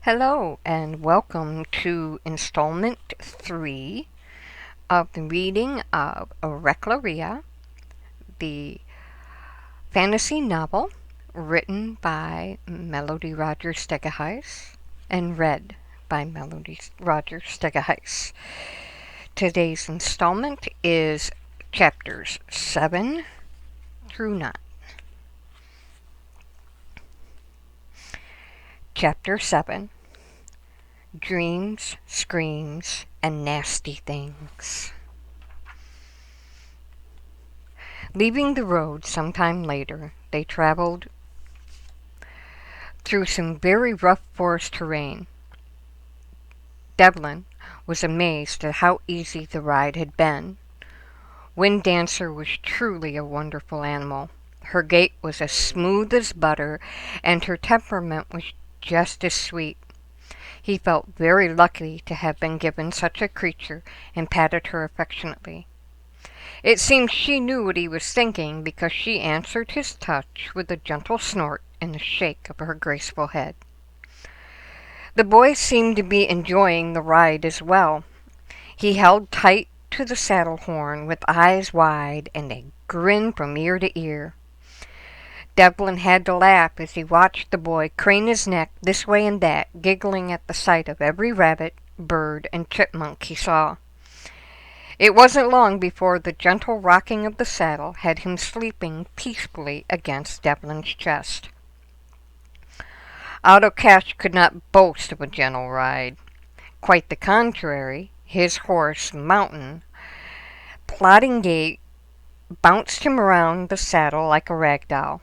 Hello and welcome to installment 3 of the reading of Reklaw Ria, the fantasy novel written by Melody Rogers Stegehuis and read by Melody Rogers Stegehuis. Today's installment is chapters 7 through 9. Chapter 7: Dreams, Screams, and Nasty Things. Leaving the road some time later, they traveled through some very rough forest terrain. Devlin was amazed at how easy the ride had been. Wind Dancer was truly a wonderful animal. Her gait was as smooth as butter, and her temperament was just as sweet. He felt very lucky to have been given such a creature and patted her affectionately. It seemed she knew what he was thinking because she answered his touch with a gentle snort and a shake of her graceful head. The boy seemed to be enjoying the ride as well. He held tight to the saddle horn with eyes wide and a grin from ear to ear. Devlin had to laugh as he watched the boy crane his neck this way and that, giggling at the sight of every rabbit, bird, and chipmunk he saw. It wasn't long before the gentle rocking of the saddle had him sleeping peacefully against Devlin's chest. Otto Cash could not boast of a gentle ride. Quite the contrary, his horse, Mountain, plodding gait, bounced him around the saddle like a rag doll.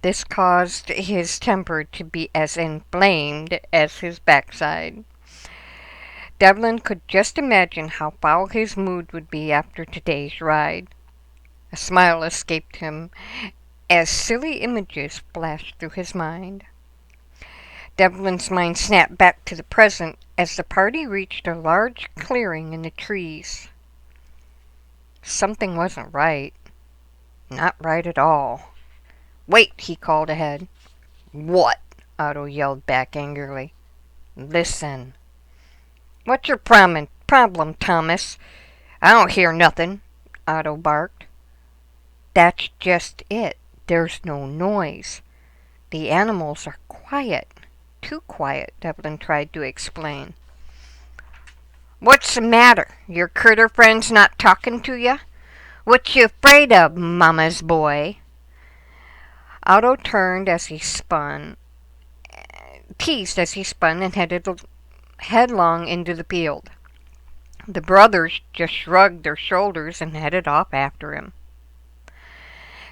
This caused his temper to be as inflamed as his backside. Devlin could just imagine how foul his mood would be after today's ride. A smile escaped him as silly images flashed through his mind. Devlin's mind snapped back to the present as the party reached a large clearing in the trees. Something wasn't right. Not right at all. "Wait!" he called ahead. "What?" Otto yelled back angrily. "Listen." "What's your problem, Thomas?" "I don't hear nothing," Otto barked. "That's just it. There's no noise. The animals are quiet. Too quiet," Devlin tried to explain. "What's the matter? Your critter friend's not talking to you? What you afraid of, Mama's boy?" Otto turned as he spun, teased as he spun and headed headlong into the field. The brothers just shrugged their shoulders and headed off after him.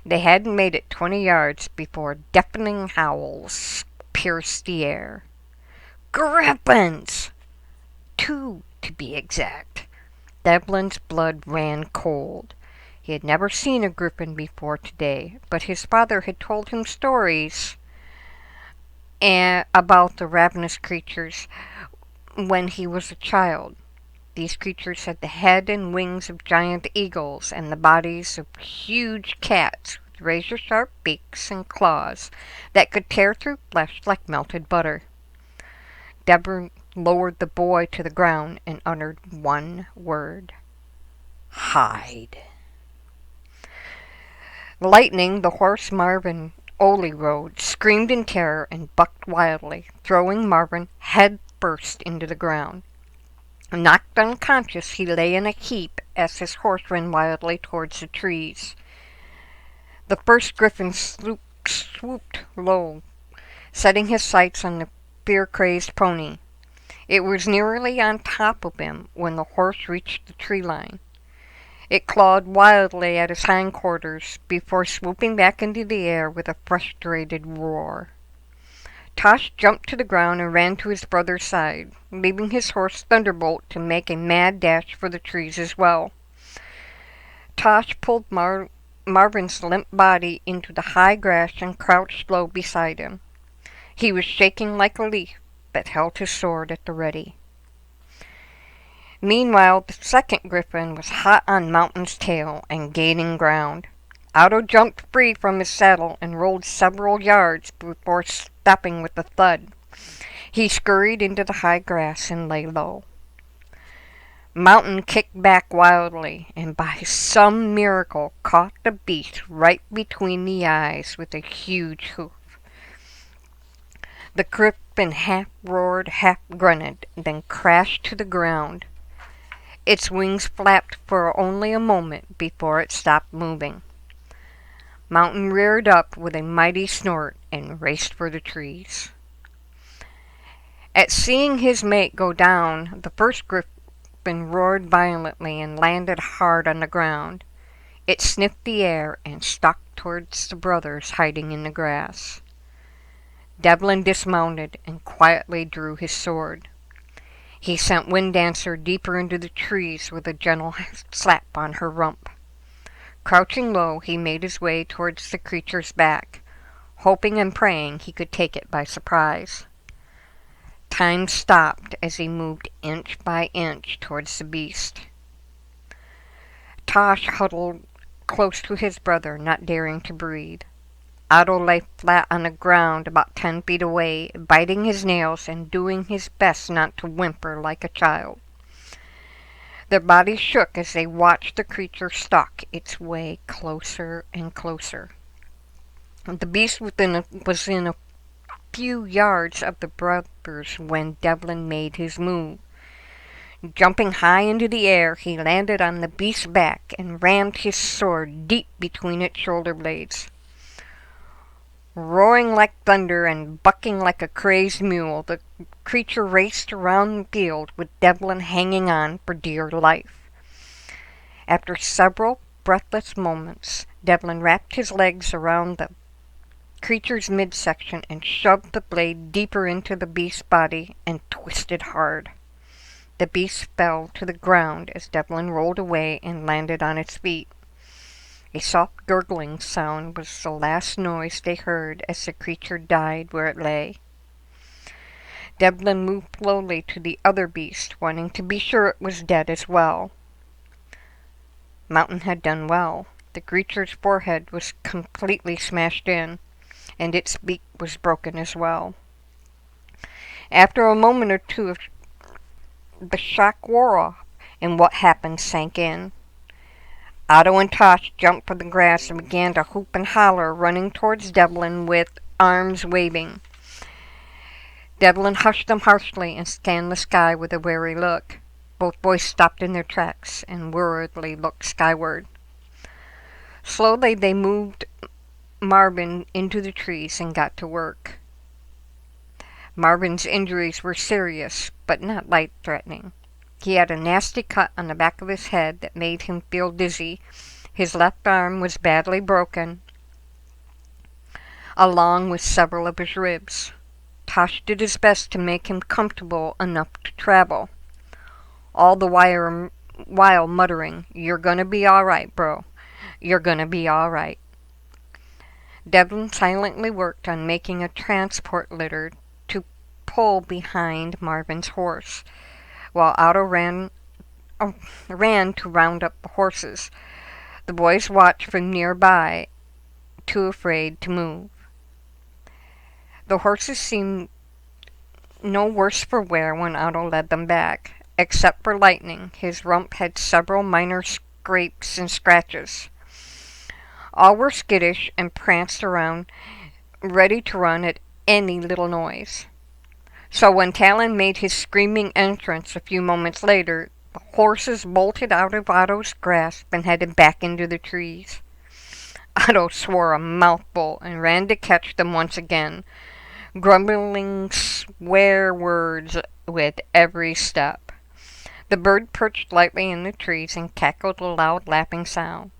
They hadn't made it 20 yards before deafening howls pierced the air. "Griffins!" 2, to be exact. Devlin's blood ran cold. He had never seen a griffin before today, but his father had told him stories about the ravenous creatures when he was a child. These creatures had the head and wings of giant eagles and the bodies of huge cats with razor-sharp beaks and claws that could tear through flesh like melted butter. Deborah lowered the boy to the ground and uttered one word: "Hide." Lightning, the horse Marvin Ole rode, screamed in terror and bucked wildly, throwing Marvin head first into the ground. Knocked unconscious, he lay in a heap as his horse ran wildly towards the trees. The first griffin swooped low, setting his sights on the fear-crazed pony. It was nearly on top of him when the horse reached the tree line. It clawed wildly at his hindquarters before swooping back into the air with a frustrated roar. Tosh jumped to the ground and ran to his brother's side, leaving his horse Thunderbolt to make a mad dash for the trees as well. Tosh pulled Marvin's limp body into the high grass and crouched low beside him. He was shaking like a leaf, but held his sword at the ready. Meanwhile, the second griffin was hot on Mountain's tail and gaining ground. Otto jumped free from his saddle and rolled several yards before stopping with a thud. He scurried into the high grass and lay low. Mountain kicked back wildly, and by some miracle caught the beast right between the eyes with a huge hoof. The griffin half roared, half grunted, then crashed to the ground. Its wings flapped for only a moment before it stopped moving. Mountain reared up with a mighty snort and raced for the trees. At seeing his mate go down, the first griffin roared violently and landed hard on the ground. It sniffed the air and stalked towards the brothers hiding in the grass. Devlin dismounted and quietly drew his sword. He sent Wind Dancer deeper into the trees with a gentle slap on her rump. Crouching low, he made his way towards the creature's back, hoping and praying he could take it by surprise. Time stopped as he moved inch by inch towards the beast. Tosh huddled close to his brother, not daring to breathe. Otto lay flat on the ground about 10 feet away, biting his nails and doing his best not to whimper like a child. Their bodies shook as they watched the creature stalk its way closer and closer. The beast was in a few yards of the brothers when Devlin made his move. Jumping high into the air, he landed on the beast's back and rammed his sword deep between its shoulder blades. Roaring like thunder and bucking like a crazed mule, the creature raced around the field with Devlin hanging on for dear life. After several breathless moments, Devlin wrapped his legs around the creature's midsection and shoved the blade deeper into the beast's body and twisted hard. The beast fell to the ground as Devlin rolled away and landed on its feet. A soft gurgling sound was the last noise they heard as the creature died where it lay. Devlin moved slowly to the other beast, wanting to be sure it was dead as well. Mountain had done well. The creature's forehead was completely smashed in, and its beak was broken as well. After a moment or two, the shock wore off, and what happened sank in. Otto and Tosh jumped for the grass and began to hoop and holler, running towards Devlin with arms waving. Devlin hushed them harshly and scanned the sky with a wary look. Both boys stopped in their tracks and worriedly looked skyward. Slowly they moved Marvin into the trees and got to work. Marvin's injuries were serious, but not life-threatening. He had a nasty cut on the back of his head that made him feel dizzy. His left arm was badly broken, along with several of his ribs. Tosh did his best to make him comfortable enough to travel, all the while muttering, "You're gonna be all right, bro. You're gonna be all right." Devlin silently worked on making a transport litter to pull behind Marvin's horse, while Otto ran to round up the horses. The boys watched from nearby, too afraid to move. The horses seemed no worse for wear when Otto led them back. Except for Lightning, his rump had several minor scrapes and scratches. All were skittish and pranced around, ready to run at any little noise. So when Talon made his screaming entrance a few moments later, the horses bolted out of Otto's grasp and headed back into the trees. Otto swore a mouthful and ran to catch them once again, grumbling swear words with every step. The bird perched lightly in the trees and cackled a loud laughing sound.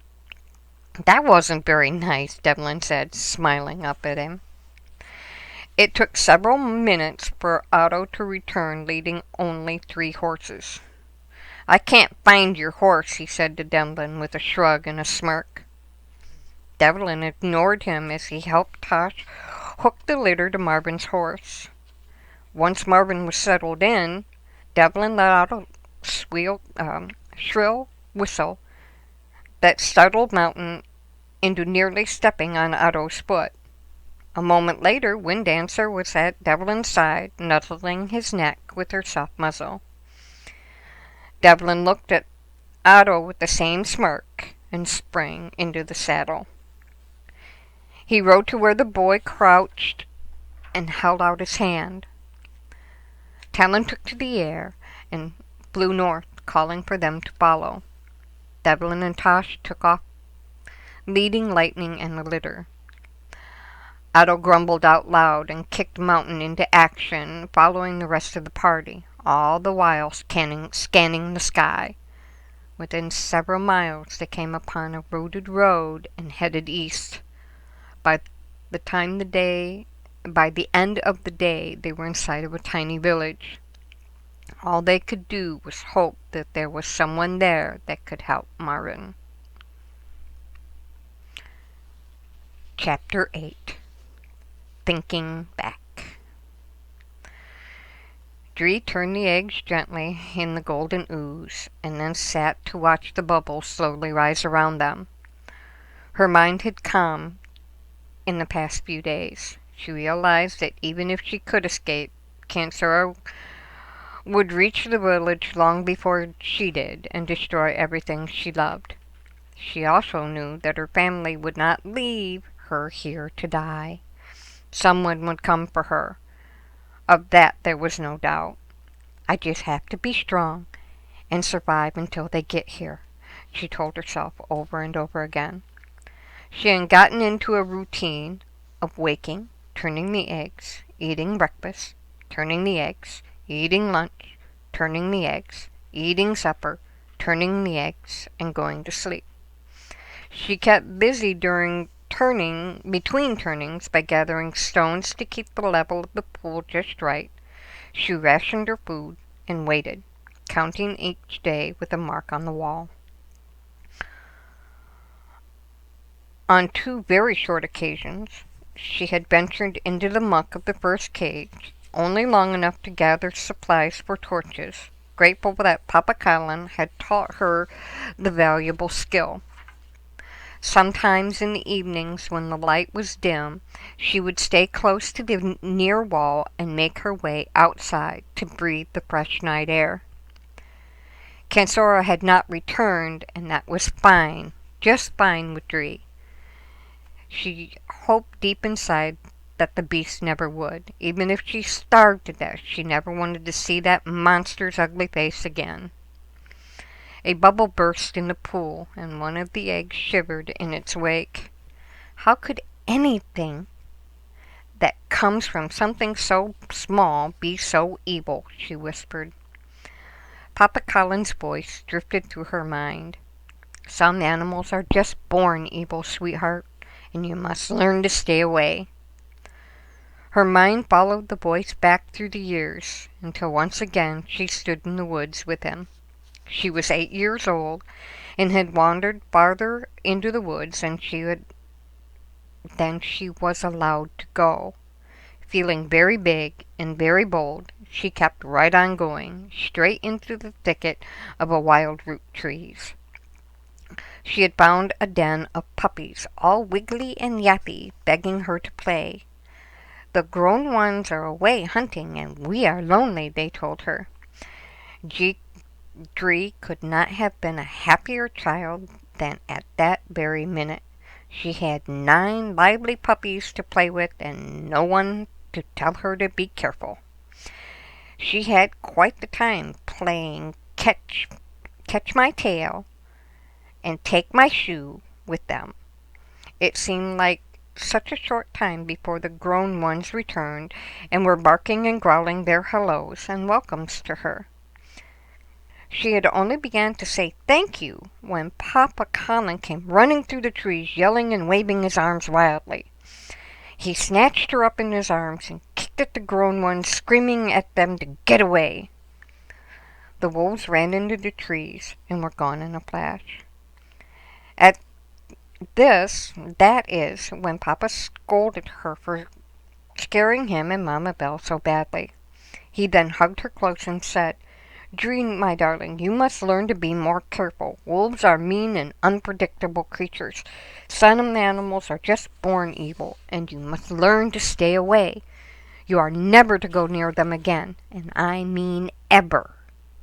"That wasn't very nice," Devlin said, smiling up at him. It took several minutes for Otto to return, leading only 3 horses. "I can't find your horse," he said to Devlin with a shrug and a smirk. Devlin ignored him as he helped Tosh hook the litter to Marvin's horse. Once Marvin was settled in, Devlin let out a shrill whistle that startled Mountain into nearly stepping on Otto's foot. A moment later, Windancer was at Devlin's side, nuzzling his neck with her soft muzzle. Devlin looked at Otto with the same smirk and sprang into the saddle. He rode to where the boy crouched and held out his hand. Talon took to the air and flew north, calling for them to follow. Devlin and Tosh took off, leading Lightning and the litter. Otto grumbled out loud and kicked Mountain into action, following the rest of the party, all the while scanning the sky. Within several miles they came upon a wooded road and headed east. By the end of the day, they were in sight of a tiny village. All they could do was hope that there was someone there that could help Marin. Chapter 8. Thinking Back. Dree turned the eggs gently in the golden ooze, and then sat to watch the bubbles slowly rise around them. Her mind had calmed in the past few days. She realized that even if she could escape, Kansura would reach the village long before she did and destroy everything she loved. She also knew that her family would not leave her here to die. Someone would come for her. Of that there was no doubt. I just have to be strong and survive until they get here, she told herself over and over again. She had gotten into a routine of waking, turning the eggs, eating breakfast, turning the eggs, eating lunch, turning the eggs, eating supper, turning the eggs, and going to sleep. She kept busy between turnings by gathering stones to keep the level of the pool just right. She rationed her food and waited, counting each day with a mark on the wall. On 2 very short occasions, she had ventured into the muck of the first cage, only long enough to gather supplies for torches, grateful that Papa Colin had taught her the valuable skill. Sometimes in the evenings, when the light was dim, she would stay close to the near wall and make her way outside to breathe the fresh night air. Kansura had not returned, and that was fine, just fine with Dree. She hoped deep inside that the beast never would. Even if she starved to death, she never wanted to see that monster's ugly face again. A bubble burst in the pool, and one of the eggs shivered in its wake. How could anything that comes from something so small be so evil? She whispered. Papa Colin's voice drifted through her mind. Some animals are just born evil, sweetheart, and you must learn to stay away. Her mind followed the voice back through the years, until once again she stood in the woods with him. She was 8 years old, and had wandered farther into the woods than she was allowed to go. Feeling very big and very bold, she kept right on going, straight into the thicket of wild root trees. She had found a den of puppies, all wiggly and yappy, begging her to play. The grown ones are away hunting, and we are lonely, they told her. Dree could not have been a happier child than at that very minute. She had 9 lively puppies to play with, and no one to tell her to be careful. She had quite the time playing catch my tail and take my shoe with them. It seemed like such a short time before the grown ones returned and were barking and growling their hellos and welcomes to her. She had only begun to say thank you when Papa Colin came running through the trees, yelling and waving his arms wildly. He snatched her up in his arms and kicked at the grown ones, screaming at them to get away. The wolves ran into the trees and were gone in a flash. That is when Papa scolded her for scaring him and Mama Belle so badly. He then hugged her close and said, Dree, my darling, you must learn to be more careful. Wolves are mean and unpredictable creatures. Some animals are just born evil, and you must learn to stay away. You are never to go near them again, and I mean ever.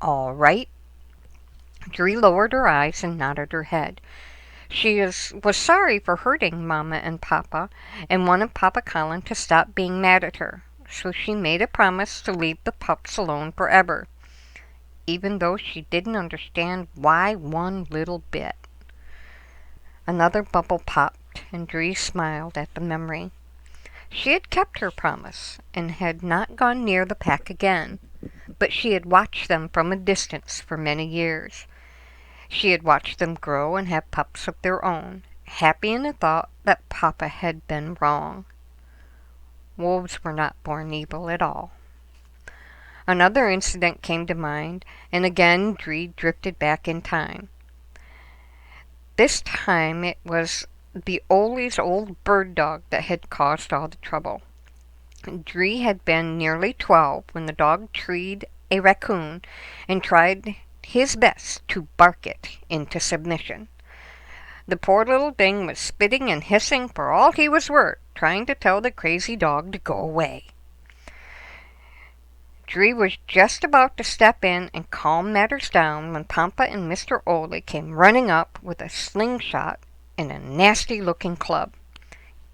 All right?" Dree lowered her eyes and nodded her head. Was sorry for hurting Mamma and Papa, and wanted Papa Colin to stop being mad at her, so she made a promise to leave the pups alone forever, even though she didn't understand why one little bit. Another bubble popped, and Dree smiled at the memory. She had kept her promise, and had not gone near the pack again, but she had watched them from a distance for many years. She had watched them grow and have pups of their own, happy in the thought that Papa had been wrong. Wolves were not born evil at all. Another incident came to mind, and again Dree drifted back in time. This time it was the Ole's old bird dog that had caused all the trouble. Dree had been nearly 12 when the dog treed a raccoon and tried his best to bark it into submission. The poor little thing was spitting and hissing for all he was worth, trying to tell the crazy dog to go away. Dree was just about to step in and calm matters down when Papa and Mr. Ole came running up with a slingshot and a nasty-looking club.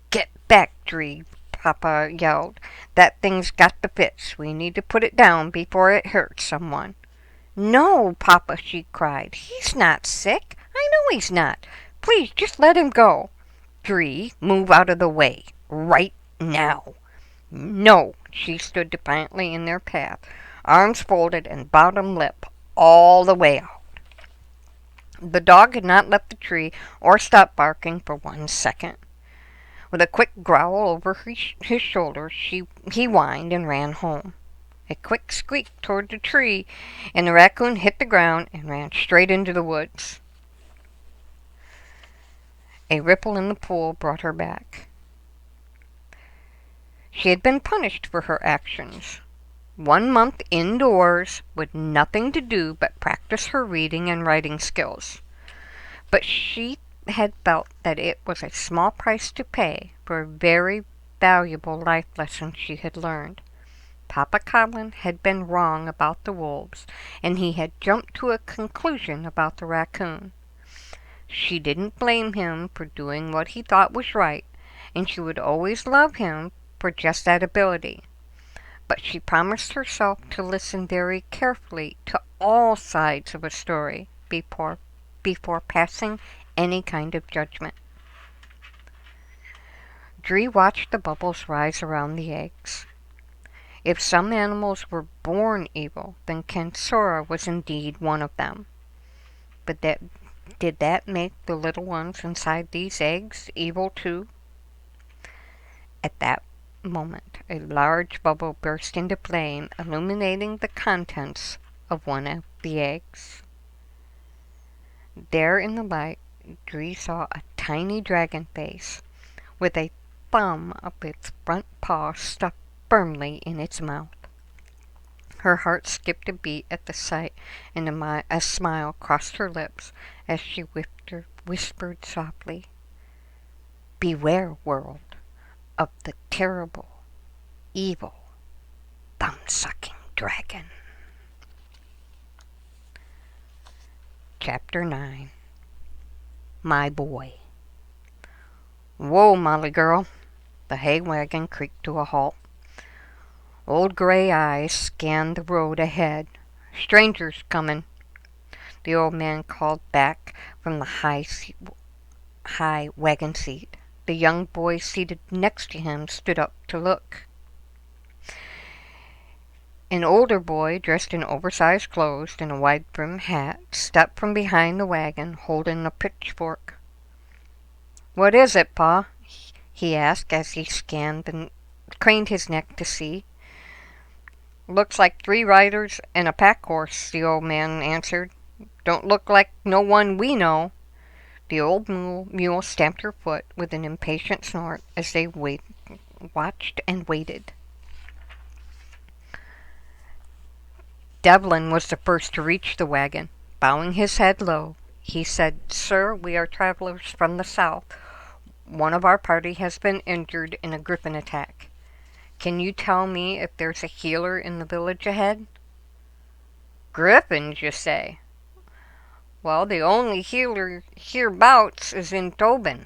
"Get back, Dree," Papa yelled. "That thing's got the fits. We need to put it down before it hurts someone." "No, Papa," she cried. "He's not sick. I know he's not. Please, just let him go." "Dree, move out of the way. Right now." "No." She stood defiantly in their path, arms folded and bottom lip all the way out. The dog had not left the tree or stopped barking for 1 second. With a quick growl over his shoulder, he whined and ran home. A quick squeak toward the tree, and the raccoon hit the ground and ran straight into the woods. A ripple in the pool brought her back. She had been punished for her actions. 1 month indoors with nothing to do but practice her reading and writing skills. But she had felt that it was a small price to pay for a very valuable life lesson she had learned. Papa Colin had been wrong about the wolves, and he had jumped to a conclusion about the raccoon. She didn't blame him for doing what he thought was right, and she would always love him for just that ability. But she promised herself to listen very carefully to all sides of a story before passing any kind of judgment. Dree watched the bubbles rise around the eggs. If some animals were born evil, then Kansora was indeed one of them. But did that make the little ones inside these eggs evil too? At that moment, a large bubble burst into flame, illuminating the contents of one of the eggs. There in the light, Dree saw a tiny dragon face, with a thumb of its front paw stuck firmly in its mouth. Her heart skipped a beat at the sight, and a smile crossed her lips as she whispered softly, "Beware, world, of the terrible, evil, thumb-sucking dragon." Chapter 9. My Boy. "Whoa, Molly girl." The hay wagon creaked to a halt. Old gray eyes scanned the road ahead. "Strangers comin'," the old man called back from the high wagon seat. The young boy seated next to him stood up to look. An older boy, dressed in oversized clothes and a wide-brimmed hat, stepped from behind the wagon, holding a pitchfork. "What is it, Pa?" he asked as he craned his neck to see. "Looks like 3 riders and a pack horse," the old man answered. "Don't look like no one we know." The old mule stamped her foot with an impatient snort as they watched and waited. Devlin was the first to reach the wagon. Bowing his head low, he said, "Sir, we are travelers from the south. One of our party has been injured in a griffin attack. Can you tell me if there's a healer in the village ahead?" "Griffins, you say? Well, the only healer hereabouts is in Tobin,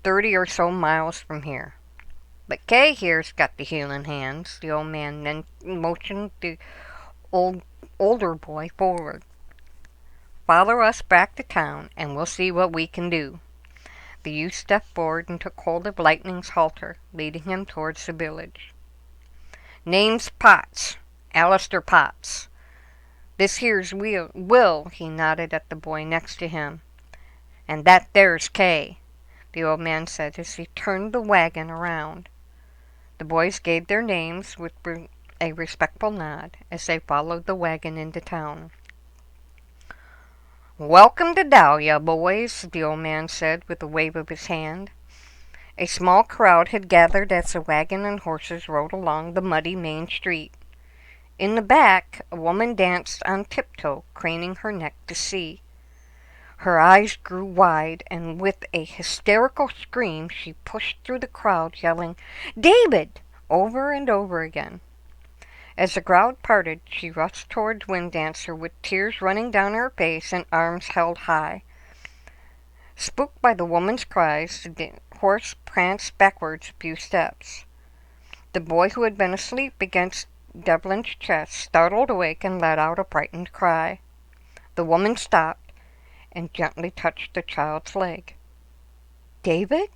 30 or so miles from here. But Kay here's got the healing hands." The old man then motioned the older boy forward. "Follow us back to town, and we'll see what we can do." The youth stepped forward and took hold of Lightning's halter, leading him towards the village. "Name's Potts, Alistair Potts. This here's Will," he nodded at the boy next to him. "And that there's Kay," the old man said as he turned the wagon around. The boys gave their names with a respectful nod as they followed the wagon into town. "Welcome to Dahlia, boys," the old man said with a wave of his hand. A small crowd had gathered as the wagon and horses rode along the muddy main street. In the back, a woman danced on tiptoe, craning her neck to see. Her eyes grew wide, and with a hysterical scream she pushed through the crowd, yelling, "David!" over and over again. As the crowd parted, she rushed towards Windancer with tears running down her face and arms held high. Spooked by the woman's cries, the horse pranced backwards a few steps. The boy who had been asleep against Devlin's chest startled awake and let out a frightened cry. The woman stopped and gently touched the child's leg. "David?"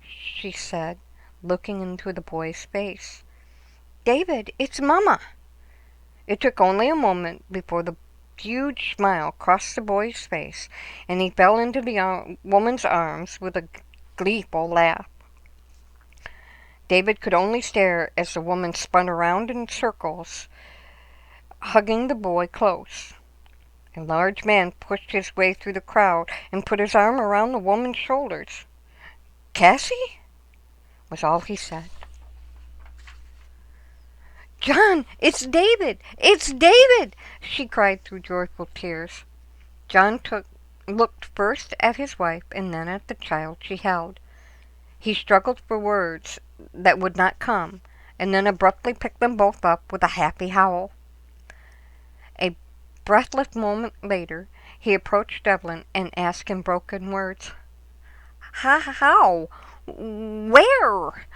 she said, looking into the boy's face. "David, it's Mama." It took only a moment before the huge smile crossed the boy's face, and he fell into the woman's arms with a gleeful laugh. David could only stare as the woman spun around in circles, hugging the boy close. A large man pushed his way through the crowd and put his arm around the woman's shoulders. "Cassie?" was all he said. "John, it's David! It's David!" she cried through joyful tears. John looked first at his wife and then at the child she held. He struggled for words that would not come, and then abruptly picked them both up with a happy howl. A breathless moment later, he approached Devlin and asked in broken words, "How? Where?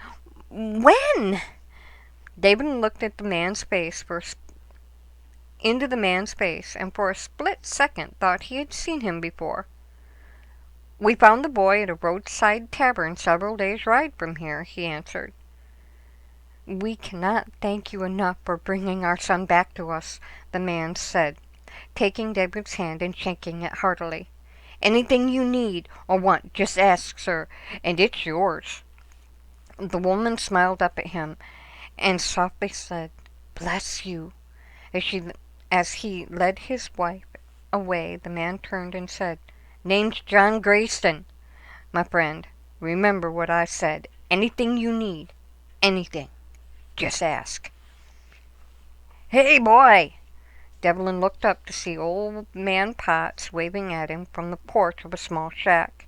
When?" David looked at the man's face into the man's face, and for a split second thought he had seen him before. "We found the boy at a roadside tavern several days' ride from here," he answered. "We cannot thank you enough for bringing our son back to us," the man said, taking David's hand and shaking it heartily. "Anything you need or want, just ask, sir, and it's yours." The woman smiled up at him and softly said, "Bless you." As he led his wife away, the man turned and said, "Name's John Grayston. My friend, remember what I said. Anything you need, anything, just ask." "Hey, boy!" Devlin looked up to see old man Potts waving at him from the porch of a small shack.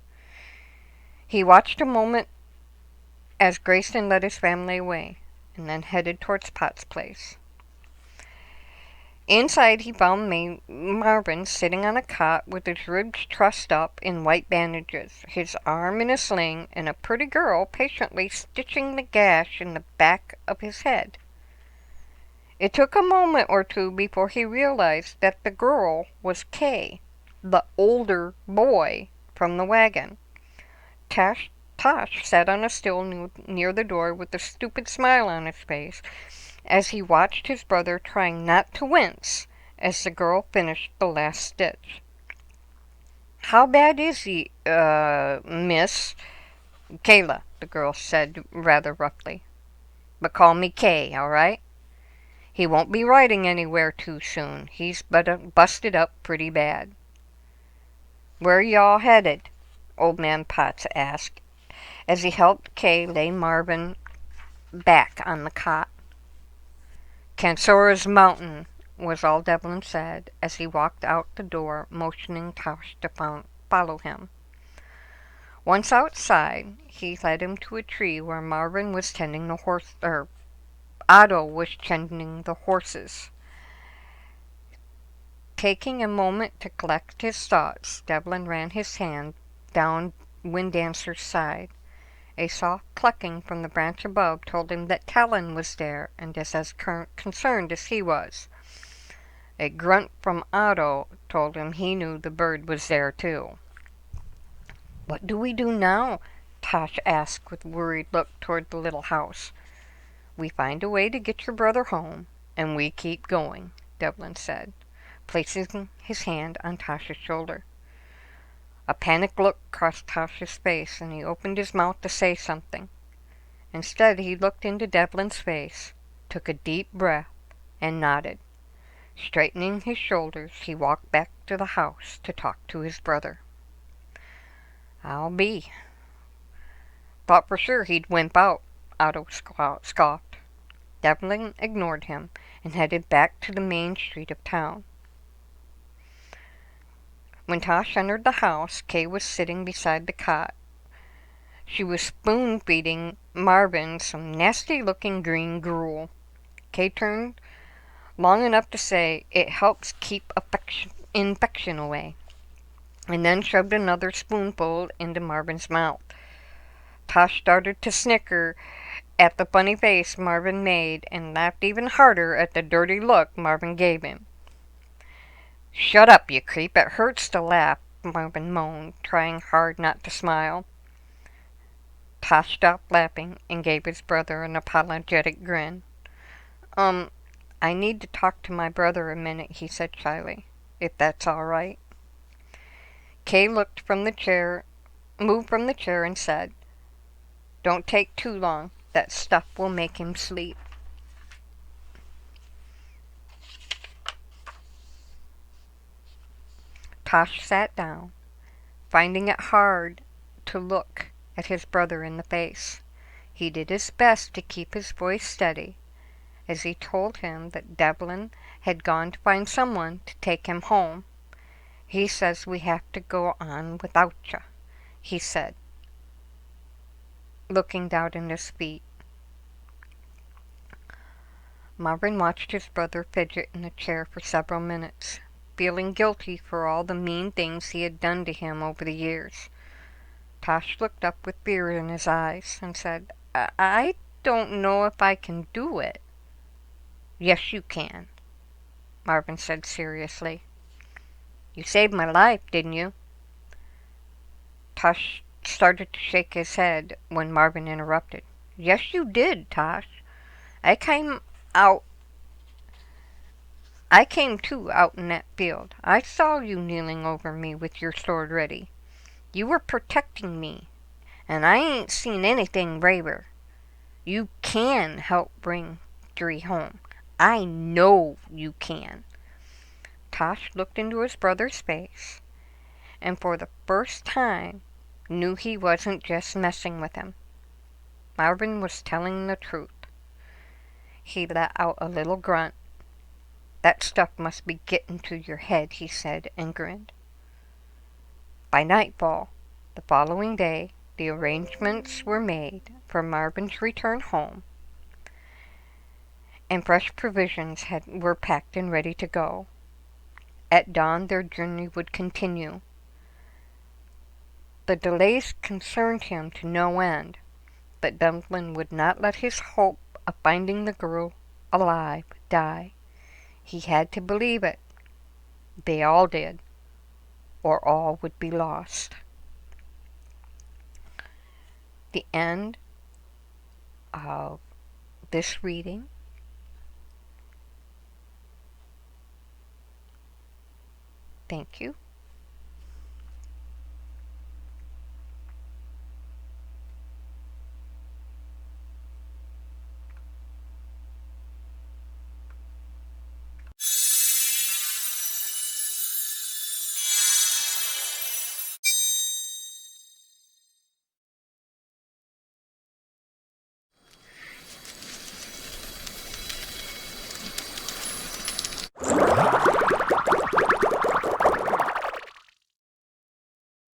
He watched a moment as Grayston led his family away, and then headed towards Potts' place. Inside, he found Marvin sitting on a cot with his ribs trussed up in white bandages, his arm in a sling, and a pretty girl patiently stitching the gash in the back of his head. It took a moment or two before he realized that the girl was Kay, the older boy from the wagon. Tosh sat on a stool near the door with a stupid smile on his face as he watched his brother trying not to wince as the girl finished the last stitch. "How bad is he, miss?" "Kayla," the girl said rather roughly. "But call me Kay, all right? He won't be riding anywhere too soon. He's busted up pretty bad." "Where y'all headed?" Old Man Potts asked, as he helped Kay lay Marvin back on the cot. "Cansora's Mountain," was all Devlin said as he walked out the door, motioning Tosh to follow him. Once outside, he led him to a tree where Marvin was tending the horse, or Otto was tending the horses. Taking a moment to collect his thoughts, Devlin ran his hand down Windancer's side. A soft clucking from the branch above told him that Talon was there, and just as concerned as he was. A grunt from Otto told him he knew the bird was there too. "What do we do now?" Tosh asked with a worried look toward the little house. "We find a way to get your brother home, and we keep going," Devlin said, placing his hand on Tosh's shoulder. A panicked look crossed Tosh's face, and he opened his mouth to say something. Instead, he looked into Devlin's face, took a deep breath, and nodded. Straightening his shoulders, he walked back to the house to talk to his brother. "I'll be. Thought for sure he'd wimp out," Otto scoffed. Devlin ignored him and headed back to the main street of town. When Tosh entered the house, Kay was sitting beside the cot. She was spoon-feeding Marvin some nasty-looking green gruel. Kay turned long enough to say, "It helps keep infection away," and then shoved another spoonful into Marvin's mouth. Tosh started to snicker at the funny face Marvin made and laughed even harder at the dirty look Marvin gave him. "Shut up, you creep. It hurts to laugh," Marvin moaned, trying hard not to smile. Tosh stopped laughing and gave his brother an apologetic grin. I need to talk to my brother a minute," he said shyly, "if that's all right." Kay moved from the chair and said, "Don't take too long. That stuff will make him sleep." Tosh sat down, finding it hard to look at his brother in the face. He did his best to keep his voice steady as he told him that Devlin had gone to find someone to take him home. "He says we have to go on without you," he said, looking down at his feet. Marvin watched his brother fidget in the chair for several minutes, feeling guilty for all the mean things he had done to him over the years. Tosh looked up with fear in his eyes and said, I don't know if I can do it." "Yes, you can," Marvin said seriously. "You saved my life, didn't you?" Tosh started to shake his head when Marvin interrupted. "Yes, you did, Tosh. I came too out in that field. I saw you kneeling over me with your sword ready. You were protecting me, and I ain't seen anything braver. You can help bring Dree home. I know you can." Tosh looked into his brother's face, and for the first time knew he wasn't just messing with him. Marvin was telling the truth. He let out a little grunt. "That stuff must be getting to your head," he said, and grinned. By nightfall the following day, the arrangements were made for Marvin's return home, and fresh provisions were packed and ready to go. At dawn their journey would continue. The delays concerned him to no end, but Devlin would not let his hope of finding the girl alive die. He had to believe it. They all did, or all would be lost. The end of this reading. Thank you.